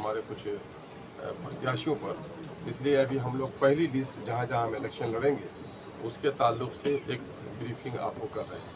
हमारे कुछ प्रत्याशियों पर, इसलिए अभी हम लोग पहली लिस्ट जहाँ जहाँ हम इलेक्शन लड़ेंगे उसके ताल्लुक से एक ब्रीफिंग आपको कर रहे हैं।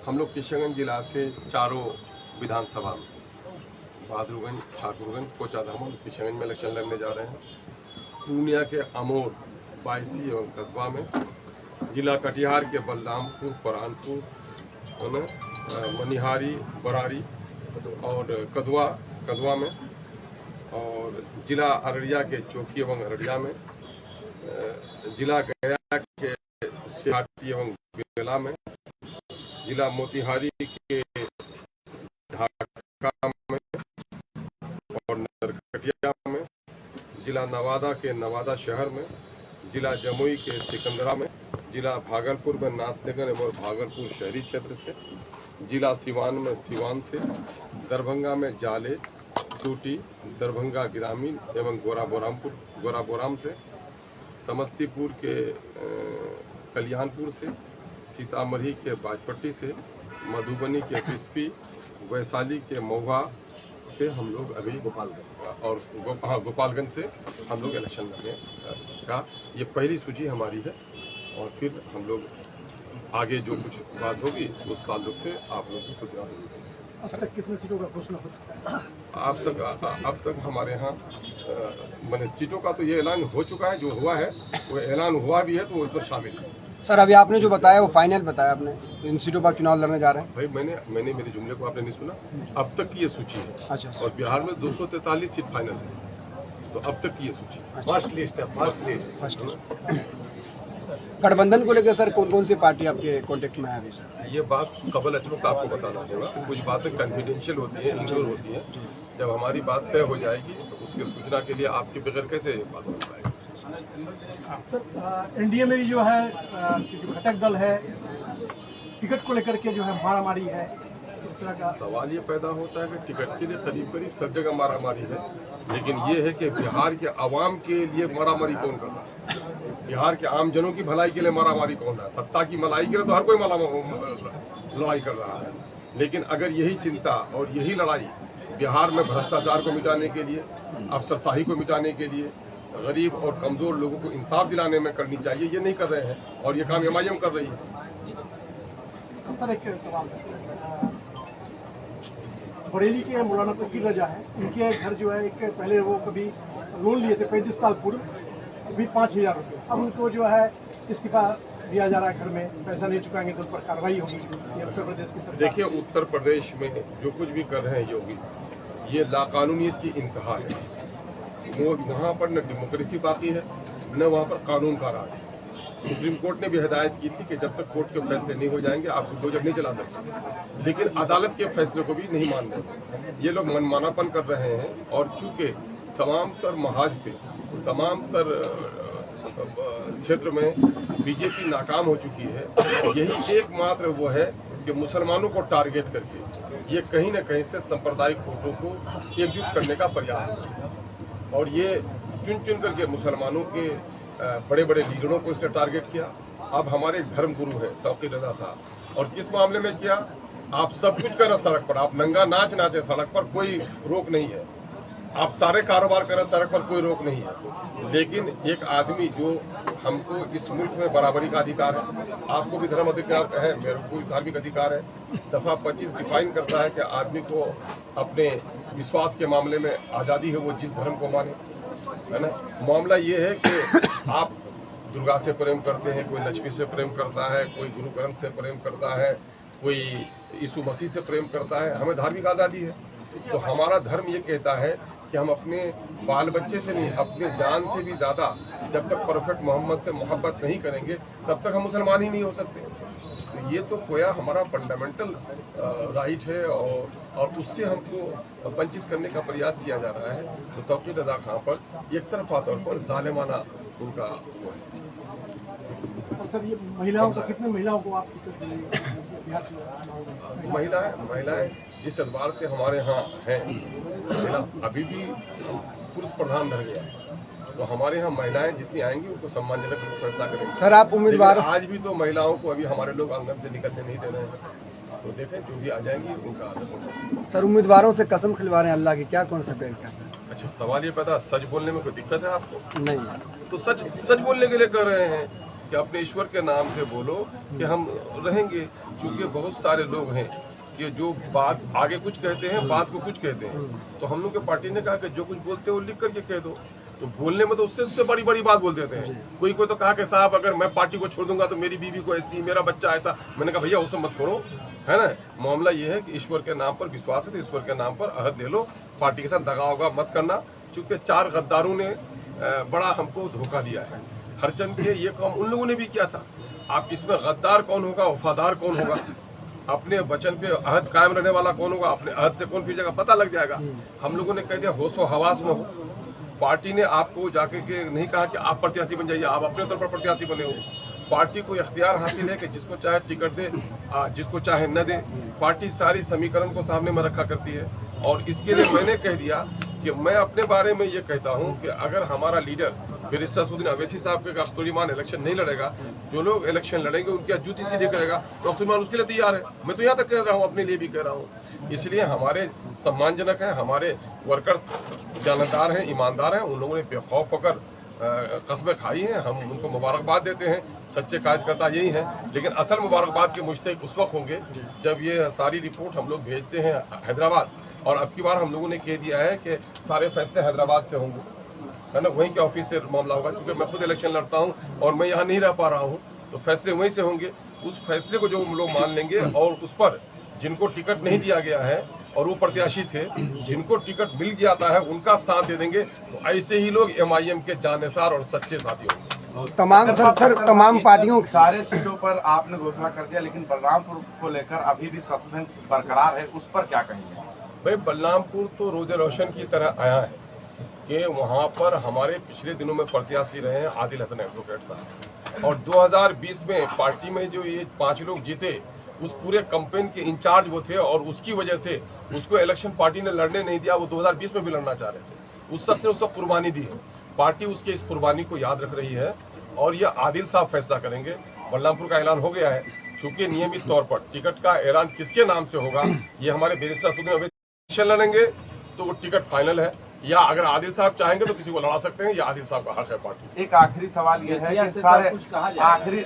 हम लोग किशनगंज जिला से चारों विधानसभा में बहादुरगंज, ठाकुरगंज, कोचाधाम, किशनगंज में इलेक्शन लड़ने जा रहे हैं। पूर्णिया के अमोर, बायसी एवं कस्बा में, जिला कटिहार के बलरामपुर, परानपुर, मनिहारी, बरारी और कदवा में, और जिला अररिया के चौकी एवं अररिया में, जिला गया के सिहाटी एवं बेला में, जिला मोतिहारी के ढाका में और नरकटिया में, जिला नवादा के नवादा शहर में, जिला जमुई के सिकंदरा में, जिला भागलपुर में नाथनगर एवं भागलपुर शहरी क्षेत्र से, जिला सिवान में सिवान से, दरभंगा में जाले, टूटी, दरभंगा ग्रामीण एवं गोराबोराम से, समस्तीपुर के कल्याणपुर से, सीतामढ़ी के बाजपट्टी से, मधुबनी के किस्पी, वैशाली के महुआ से हम लोग अभी गोपालगंज से हम लोग इलेक्शन लड़ने का ये पहली सूची हमारी है। और फिर हम लोग आगे जो कुछ बात होगी उस ताल्लुक से आप लोगों को सूचना देंगे। अब तक कितनी सीटों का घोषणा हो चुका है? अब तक हमारे यहाँ मैंने सीटों का तो ये ऐलान हो चुका है, जो हुआ है वो ऐलान हुआ भी है तो वो इसमें शामिल है। सर, अभी आपने जो बताया वो फाइनल बताया आपने, तो इन सीटों पर चुनाव लड़ने जा रहे हैं? भाई मैंने मेरे जुमले को आपने नहीं सुना। अब तक की ये सूची है। अच्छा। और बिहार में 243 सीट फाइनल है, तो अब तक की ये सूची फर्स्ट लिस्ट है। गठबंधन को लेकर सर कौन कौन सी पार्टी आपके कॉन्टेक्ट में है अभी सर? ये बात कबल अचरूक आपको बताना होगा। कुछ बातें कॉन्फिडेंशियल होती हैं, इंश्योर होती हैं। जब हमारी बात तय हो जाएगी तो उसकी सूचना के लिए आपके बगैर कैसे बात हो पाएगी। सर, एनडीए में भी जो है जो घटक दल है, टिकट को लेकर के जो है मारामारी है, इस तरह का सवाल ये पैदा होता है कि टिकट के लिए करीब सब जगह मारामारी है, लेकिन ये है कि बिहार के आवाम के लिए मारामारी कौन कर रहा है? बिहार के आम जनों की भलाई के लिए मारामारी कौन रहा है? सत्ता की मलाई के लिए तो हर कोई लड़ाई कर रहा है। लेकिन अगर यही चिंता और यही लड़ाई बिहार में भ्रष्टाचार को मिटाने के लिए, अफसरशाही को मिटाने के लिए, गरीब और कमजोर लोगों को इंसाफ दिलाने में करनी चाहिए, ये नहीं कर रहे हैं और ये काम एमआईएम कर रही है। सर, एक सवाल है, बरेली के मौलाना तकीर रजा है, उनके घर जो है एक पहले वो कभी लोन लिए थे 35 साल पूर्व, अभी 5,000 रुपये, अब उनको जो है इस्तीफा दिया जा रहा है, घर में पैसा नहीं चुकाएंगे तो उस पर कार्रवाई होगी। ये उत्तर प्रदेश की सरकार। देखिए, उत्तर प्रदेश में जो कुछ भी कर रहे हैं योगी, ये लाकानूनियत की इंतहा है। वो वहाँ पर न डेमोक्रेसी बाकी है, न वहाँ पर कानून का राज है। सुप्रीम कोर्ट ने भी हिदायत की थी कि जब तक कोर्ट के फैसले नहीं हो जाएंगे आप बुलडोजर नहीं चला सकते, लेकिन अदालत के फैसले को भी नहीं मान रहे। ये लोग मनमानापन कर रहे हैं और चूंकि तमाम तर महाज पे, तमाम तर क्षेत्र में बीजेपी नाकाम हो चुकी है, यही एकमात्र वो है कि मुसलमानों को टारगेट करके ये कहीं न कहीं से सांप्रदायिक वोटों को एकजुट करने का प्रयास है। और ये चुन करके मुसलमानों के बड़े बड़े लीडरों को इसने टारगेट किया। अब हमारे धर्म गुरु है तौकीर रजा साहब, और किस मामले में किया? आप सब कुछ करें सड़क पर, आप नंगा नाच नाचे सड़क पर, कोई रोक नहीं है। आप सारे कारोबार करें सड़क पर, कोई रोक नहीं है। लेकिन एक आदमी जो हमको इस मुल्क में बराबरी का अधिकार है, आपको भी धर्म अधिकार है, मेरे को भी धार्मिक अधिकार है। दफा 25 डिफाइन करता है कि आदमी को अपने विश्वास के मामले में आज़ादी है, वो जिस धर्म को माने, है ना। मामला ये है कि आप दुर्गा से प्रेम करते हैं, कोई लक्ष्मी से प्रेम करता है, कोई गुरु ग्रंथ से प्रेम करता है, कोई यीशु मसीह से प्रेम करता है। हमें धार्मिक आज़ादी है, तो हमारा धर्म ये कहता है कि हम अपने बाल बच्चे से नहीं, अपने जान से भी ज्यादा जब तक प्रोफेट मोहम्मद से मोहब्बत नहीं करेंगे तब तक हम मुसलमान ही नहीं हो सकते। तो ये तो कोया हमारा फंडामेंटल राइट है और उससे हमको वंचित करने का प्रयास किया जा रहा है। तो तौकीर रजा खां पर एक तरफा तौर पर जालिमाना उनका वो है। सर, ये महिलाओं का कितने महिलाओं को आप महिलाएं जिस एतबार से हमारे यहाँ हैं, अभी भी पुरुष प्रधान रह गया है, तो हमारे यहाँ महिलाएं जितनी आएंगी उनको सम्मानजनक व्यवस्था करेंगे। सर, आप उम्मीदवार आज भी तो महिलाओं को अभी हमारे लोग आंगन से निकलने नहीं दे रहे हैं, तो देखें जो भी आ जाएंगी उनका आदर होगा। सर, उम्मीदवारों से कसम खिलवा रहे हैं अल्लाह की, क्या कौन सा अच्छा, सवाल ये पता, सच बोलने में कोई दिक्कत है आपको? नहीं। तो सच बोलने के लिए कर रहे हैं कि अपने ईश्वर के नाम से बोलो कि हम रहेंगे, क्योंकि बहुत सारे लोग हैं कि जो बात आगे कुछ कहते हैं, बात को कुछ कहते हैं। तो हम लोग के पार्टी ने कहा कि जो कुछ बोलते हो लिख करके कह दो। तो बोलने में तो उससे बड़ी बड़ी बात बोल देते हैं। कोई तो कहा कि साहब अगर मैं पार्टी को छोड़ दूंगा तो मेरी बीवी को ऐसी, मेरा बच्चा ऐसा। मैंने कहा भैया उससे मत छोड़ो, है ना। मामला ये है कि ईश्वर के नाम पर विश्वास है तो ईश्वर के नाम पर अहद ले लो, पार्टी के साथ दगा होगा मत करना। क्योंकि 4 गद्दारों ने बड़ा हमको धोखा दिया है। हरचंद के ये काम उन लोगों ने भी किया था। आप इसमें गद्दार कौन होगा, वफादार कौन होगा, अपने वचन पे अहद कायम रहने वाला कौन होगा, अपने अहद से कौन फिर पता लग जाएगा। हम लोगों ने कह दिया होशो हवास में हो। पार्टी ने आपको जाके के नहीं कहा कि आप प्रत्याशी बन जाइए, आप अपने तौर पर प्रत्याशी बने हो। पार्टी को इख्तियार हासिल है कि जिसको चाहे टिकट दे, जिसको चाहे न दे। पार्टी सारी समीकरण को सामने में रखा करती है। और इसके लिए मैंने कह दिया कि मैं अपने बारे में ये कहता हूँ कि अगर हमारा लीडर बैरिस्टर सैफुद्दीन अवैसी साहब के अख्तरुल इलेक्शन नहीं लड़ेगा, जो लोग इलेक्शन लड़ेंगे उनकी जूती सीधी करेगा, तो अख्तरुल उसके लिए तैयार है। मैं तो यहाँ तक कह रहा हूँ, अपने लिए भी कह रहा हूँ। इसलिए हमारे सम्मानजनक है, हमारे वर्कर्स जानदार हैं, ईमानदार हैं। उन लोगों ने बेखौफ होकर कस्में खाई हैं, हम उनको मुबारकबाद देते हैं। सच्चे कार्यकर्ता यही हैं। लेकिन असल मुबारकबाद के मुस्तहिक उस वक्त होंगे जब ये सारी रिपोर्ट हम लोग भेजते हैं हैदराबाद। और अब की बार हम लोगों ने कह दिया है कि सारे फैसले हैदराबाद से होंगे, है ना, वहीं के ऑफिस से मामला होगा। क्योंकि मैं खुद इलेक्शन लड़ता हूँ और मैं यहाँ नहीं रह पा रहा हूँ, तो फैसले वहीं से होंगे। उस फैसले को जो हम लोग मान लेंगे और उस पर जिनको टिकट नहीं दिया गया है और वो प्रत्याशी थे, जिनको टिकट मिल जाता है उनका साथ दे देंगे। तो ऐसे ही लोग MIM के जानेसार और सच्चे साथी होंगे। तमाम पार्टियों सारे सीटों पर आपने घोषणा कर दिया, लेकिन बलरामपुर को लेकर अभी भी सस्पेंस बरकरार है, उस पर क्या कहेंगे? भाई बलरामपुर तो रोजे रोशन की तरह आया है कि वहाँ पर हमारे पिछले दिनों में प्रत्याशी रहे हैं आदिल हसन एडवोकेट साहब। और 2020 में पार्टी में जो ये 5 लोग जीते, उस पूरे कैंपेन के इंचार्ज वो थे। और उसकी वजह से उसको इलेक्शन पार्टी ने लड़ने नहीं दिया। वो 2020 में भी लड़ना चाह रहे थे। उस शख्स ने उसको कुर्बानी दी है। पार्टी उसके इस कुर्बानी को याद रख रही है और ये आदिल साहब फैसला करेंगे। बलरामपुर का ऐलान हो गया है, चूंकि नियमित तौर पर टिकट का ऐलान किसके नाम से होगा, ये हमारे बैरिस्टर सैफुद्दीन अवैसी लड़ेंगे तो वो टिकट फाइनल है। या अगर आदिल साहब चाहेंगे तो किसी को लड़ा सकते हैं, या आदिल साहब का हक है पार्टी। एक आखिरी सवाल ये है कि सारे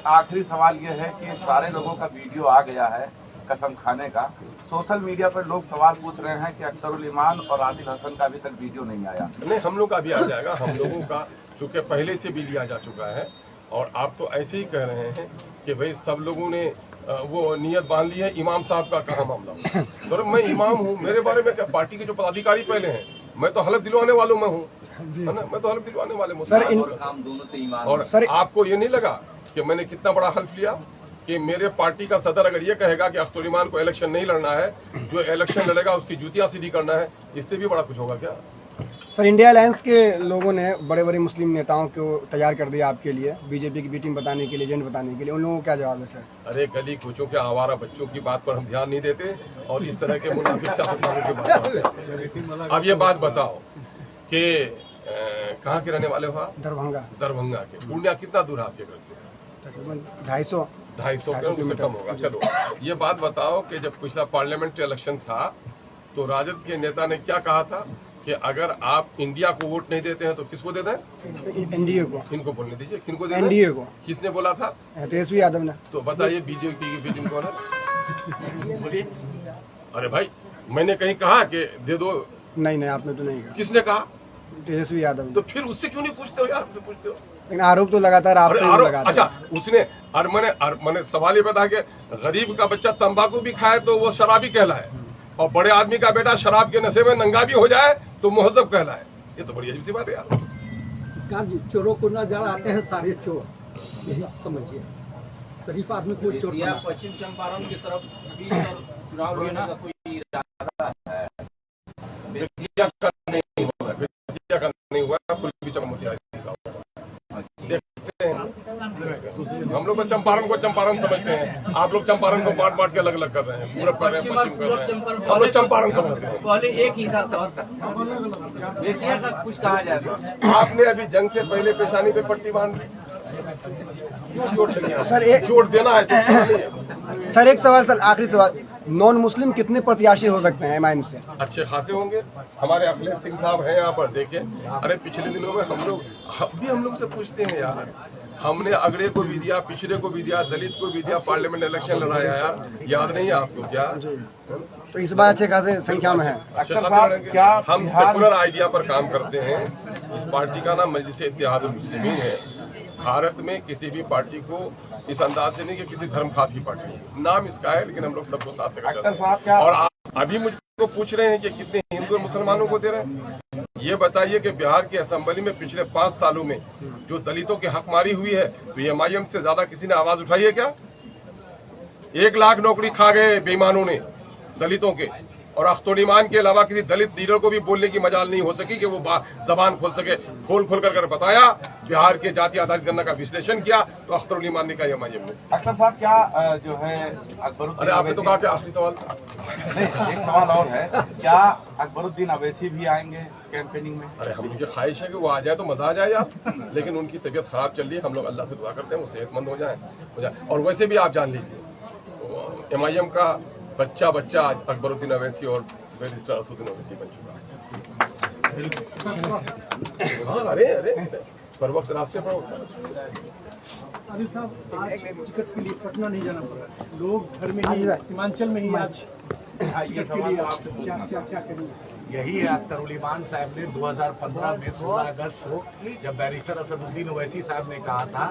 आखिरी सवाल ये है कि सारे लोगों का वीडियो आ गया है कसम खाने का। सोशल मीडिया पर लोग सवाल पूछ रहे हैं कि अख्तरुल इमान और आदिल हसन का अभी तक वीडियो नहीं आया। नहीं, हम लोग का भी आ जाएगा। हम लोगों का चूंकि पहले से भी लिया जा चुका है। और आप तो ऐसे ही कह रहे हैं कि भाई सब लोगों ने वो नियत बांध ली है। इमाम साहब का कहाँ मामला? तो मैं इमाम हूँ, मेरे बारे में क्या? पार्टी के जो पदाधिकारी पहले हैं, मैं तो हलफ दिलवाने वालों में हूँ, है ना। मैं तो हलफ दिलवाने वाले में और सर आपको ये नहीं लगा कि मैंने कितना बड़ा हल्फ लिया कि मेरे पार्टी का सदर अगर ये कहेगा कि अख्तरुल इमान को इलेक्शन नहीं लड़ना है, जो इलेक्शन लड़ेगा उसकी जूतियां सीधी करना है, इससे भी बड़ा कुछ होगा क्या? सर इंडिया अलायंस के लोगों ने बड़े बड़े मुस्लिम नेताओं को तैयार कर दिया आपके लिए, बीजेपी की बी टीम बताने के लिए, एजेंट बताने के लिए। उन लोगों को क्या जवाब है सर? अरे गली कूचों के आवारा बच्चों की बात पर हम ध्यान नहीं देते और इस तरह के मुनाफिक सियासतदानों की बात करते हैं। अब ये बात बताओ कि कहाँ के रहने वाले हो आप? दरभंगा के। पूर्णिया कितना दूर है आपके घर से? तकरीबन 250 किलोमीटर कम होगा। चलो ये बात बताओ कि जब पिछला पार्लियामेंट इलेक्शन था तो राजद के नेता ने क्या कहा था कि अगर आप इंडिया को वोट नहीं देते हैं तो किसको दे दें? एनडीए को। किनको बोलने दीजिए, किनको दे दें? एनडीए को। किसने बोला था? तेजस्वी यादव ने। तो बताइए बीजेपी की बीजेपी कौन है? बोलिए। अरे भाई मैंने कहीं कहा कि दे दो? नहीं, आपने तो नहीं कहा। किसने कहा? तेजस्वी यादव। तो फिर उससे क्यों नहीं पूछते हो यार? उससे पूछते हो। लेकिन आरोप तो लगातार आप लगातार। अच्छा उसने मैंने सवाल ये बता कि गरीब का बच्चा तंबाकू भी खाए तो वो शराबी कहलाए, और बड़े आदमी का बेटा शराब के नशे में नंगा भी हो जाए तो मुहज्जब कहलाए। ये तो बड़ी अजीब सी बात है यार। चोरों को नजर आते हैं सारे चोर, यही समझिए। शरीफ आदमी को चोर। पश्चिम चंपारण की तरफ भी चुनाव लड़ने का कोई इरादा है? बेतिया का नहीं हुआ, पुलिस चमोतिया देखते हैं। हम लोग तो चंपारण को चंपारण समझते हैं, आप लोग चंपारण को बांट बांट के अलग अलग कर रहे हैं, पूरब कर रहे हैं, पश्चिम कर रहे हैं। हम लोग चंपारण समझते हैं। पहले एक ही था बेतिया का कुछ कहा जाएगा। आपने अभी जंग से पहले पेशानी पे पट्टी बांध दी, चोट लगी। सर एक चोट देना है। सर एक सवाल, सर आखिरी सवाल, नॉन मुस्लिम कितने प्रत्याशी हो सकते हैं एमआईएम से? अच्छे खासे होंगे। हमारे अखिलेश सिंह साहब हैं यहाँ पर, देखें। अरे पिछले दिनों में हम लोग से पूछते हैं यार, हमने अगड़े को भी दिया, पिछड़े को भी दिया, दलित को भी दिया, पार्लियामेंट इलेक्शन लड़ाया यार, याद नहीं है आपको क्या? तो इस बार अच्छे खासे संख्या में है। क्या हम सेकुलर आइडिया पर काम करते हैं। इस पार्टी का नाम मजलिस इत्तेहादुल मुस्लिमीन है। भारत में किसी भी पार्टी को इस अंदाज से नहीं कि किसी धर्म खास की पार्टी है, नाम इसका है, लेकिन हम लोग सबको साथ लेकर चलते हैं। और आप अभी मुझको पूछ रहे हैं कि कितने हिंदू और मुसलमानों को दे रहे हैं, ये बताइए कि बिहार की असेंबली में पिछले 5 सालों में जो दलितों की हकमारी हुई है, तो एमआईएम से ज्यादा किसी ने आवाज उठाई है क्या? 1 लाख नौकरी खा गए बेईमानों ने दलितों के, और अख्तर ईमान के अलावा किसी दलित लीडर को भी बोलने की मजाल नहीं हो सकी कि वो जबान खोल सके। खोल कर बताया, बिहार के जाति आधारित गणना का विश्लेषण किया, तो अख्तर ईमान ने कहा एमआईएम ने। अख्तर साहब, क्या जो है अकबरुद्दीन, अरे आपने तो कहा कि आखिरी सवाल था। नहीं, एक सवाल और है, क्या अकबरुद्दीन अवैसी भी आएंगे कैंपेनिंग में? अरे हम मुझे ख्वाहिश है कि वो आ जाए तो मजा आ जाए यार, लेकिन उनकी तबीयत खराब चल रही है। हम लोग अल्लाह से दुआ करते हैं वो सेहतमंद हो जाए। और वैसे भी आप जान लीजिए, एमआईएम का बच्चा आज अकबरुद्दीन अवैसी और बैरिस्टर असदुद्दीन अवैसी बन चुका है। हाँ, अरे पर वक्त रास्ते पर आदिल साहब, आज टिकट के लिए पटना नहीं जाना पड़ रहा है, लोग घर में ही, सीमांचल में ही आज टिकट के लिए क्या करेंगे? यही है अख्तर उल ईमान साहब ने 2015 में 16 अगस्त को जब बैरिस्टर असदुद्दीन ओवैसी साहब ने कहा था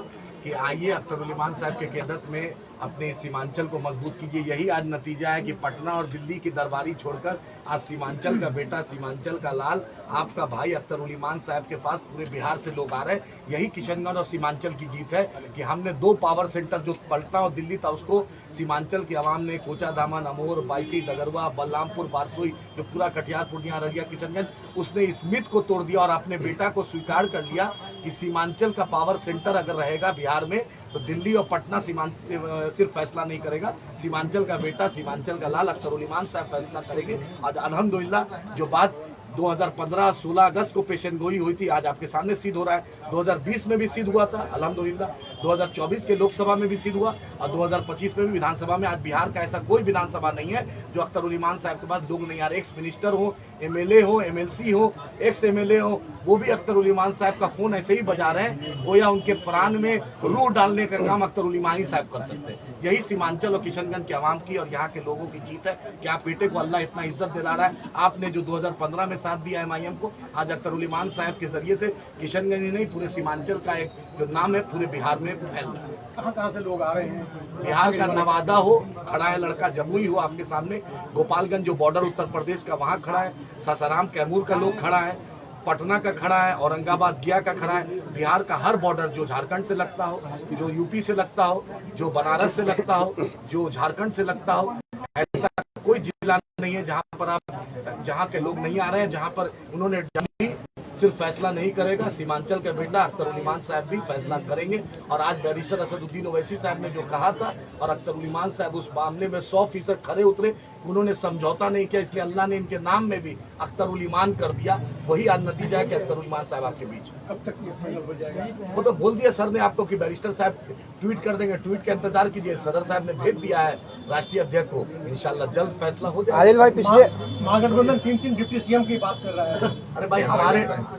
कि आइए अख्तर उल ईमान साहब के क़यादत में अपने सीमांचल को मजबूत कीजिए, यही आज नतीजा है कि पटना और दिल्ली की दरबारी छोड़कर आज सीमांचल का बेटा, सीमांचल का लाल, आपका भाई अख्तर उल ईमान साहब के पास पूरे बिहार से लोग आ रहे हैं। यही किशनगंज और सीमांचल की जीत है कि हमने 2 पावर सेंटर, जो पटना और दिल्ली था, उसको सीमांचल की आवाम ने कोचाधामन, अमोर, बायसी, डगरवा, बलरामपुर, बारसोई, जो पूरा कटिहार, पूर्णिया, अररिया, किशनगंज, उसने इस मिथ को तोड़ दिया और अपने बेटा को स्वीकार कर लिया कि सीमांचल का पावर सेंटर अगर रहेगा बिहार में तो दिल्ली और पटना सिर्फ फैसला नहीं करेगा, सीमांचल का बेटा, सीमांचल का लाल अख्तर उल ईमान साहब फैसला करेंगे। आज अल्हम्दुलिल्लाह जो बात 2015 16 अगस्त को पेशेंगोई हुई थी, आज आपके सामने सिद्ध हो रहा है। 2020 में भी सिद्ध हुआ था अल्हम्दुलिल्लाह, 2024 के लोकसभा में भी सिद्ध हुआ और 2025 में भी विधानसभा में। आज बिहार का ऐसा कोई विधानसभा नहीं है जो अख्तर उल ईमान साहब के पास लोग नहीं आ रहे। एक्स मिनिस्टर हो, एमएलए हो, एमएलसी हो, एक्स एमएलए हो, वो भी अख्तर उल ईमान साहब का फोन ऐसे ही बजा रहे हैं, गोया उनके प्राण में रूह डालने का काम अख्तर उल ईमान ही साहब कर सकते हैं। यही सीमांचल और किशनगंज के आवाम की और यहाँ के लोगों की जीत है कि आप बेटे को अल्लाह इतना इज्जत दिला रहा है। आपने जो 2015 में साथ दिया एमआईएम को, आज अख्तर उल ईमान साहब के जरिए से किशनगंज ही नहीं, पूरे सीमांचल का एक जो नाम है पूरे बिहार में फैल रहा है। कहाँ से लोग आ रहे हैं? बिहार का नवादा हो, खड़ा है लड़का, जमुई हो आपके सामने, गोपालगंज जो बॉर्डर उत्तर प्रदेश का वहाँ खड़ा है, सासाराम कैमूर का लोग खड़ा है, पटना का खड़ा है, औरंगाबाद गया का खड़ा है। बिहार का हर बॉर्डर जो झारखंड से लगता हो, जो यूपी से लगता हो, जो बनारस से लगता हो, जो झारखंड से लगता हो, ऐसा कोई जिला नहीं है जहाँ के लोग नहीं आ रहे हैं, जहाँ पर उन्होंने सिर्फ फैसला नहीं करेगा, सीमांचल के बेटा अख्तर उल ईमान साहब भी फैसला करेंगे। और आज बैरिस्टर असदुद्दीन ओवैसी साहब ने जो कहा था और अख्तर उल ईमान साहब उस मामले में 100% खरे उतरे, उन्होंने समझौता नहीं किया, इसलिए अल्लाह ने इनके नाम में भी अख्तर उल ईमान कर दिया। वही आज नतीजा है कि अख्तर उल ईमान साहब आपके बीच। कब तक ये फाइनल हो जाएगा? वो तो बोल दिया सर ने आपको कि बैरिस्टर साहब ट्वीट कर देंगे, ट्वीट का इंतजार कीजिए। सदर साहब ने भेज दिया है राष्ट्रीय अध्यक्ष को, इंशाल्लाह जल्द फैसला हो जाएगा। आदिल भाई, पिछले महागठबंधन 3 डिप्टी सीएम की बात कर रहा है। अरे भाई,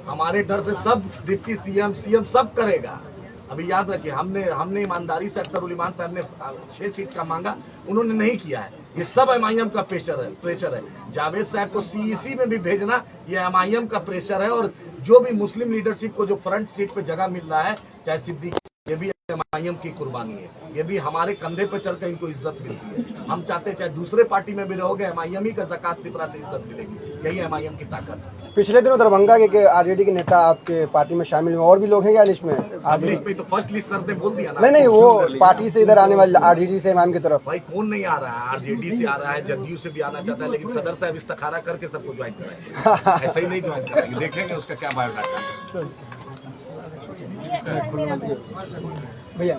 हमारे डर से सब डिप्टी सीएम सब करेगा। अभी याद रखिए, हमने ईमानदारी से अख्तर उल ईमान साहब ने 6 सीट का मांगा, उन्होंने नहीं किया है। ये सब एमआईएम का प्रेशर है। जावेद साहब को सीईसी में भी भेजना ये एमआईएम का प्रेशर है। और जो भी मुस्लिम लीडरशिप को जो फ्रंट सीट पे जगह मिल रहा है, चाहे सिद्दीकी, ये भी एमआईएम की कुर्बानी है। ये भी हमारे कंधे पे चढ़कर इनको इज्जत मिलती है। हम चाहते चाहे दूसरे पार्टी में भी रहोगे, एमआईएम ही का ज़कात फितरा से इज्जत मिलेगी। यही एमआईएम की ताकत है। पिछले दिनों दरभंगा के आरजेडी के नेता आपके पार्टी में शामिल हुए, और भी लोग हैं क्या लिस्ट में? लिस्ट में तो फर्स्ट लिस्ट सर ने बोल दिया ना। नहीं, वो पार्टी से इधर आने वाले आरजेडी से इमाम की तरफ। भाई कौन नहीं आ रहा है? आरजेडी से आ रहा है, जदयू से भी आना चाहता है, लेकिन सदर साहब इस्तिखारा करके सबको ज्वाइन कराएंगे। ऐसा ही नहीं ज्वाइन कराएंगे, देखेंगे उसका क्या बायोडाटा है। भैया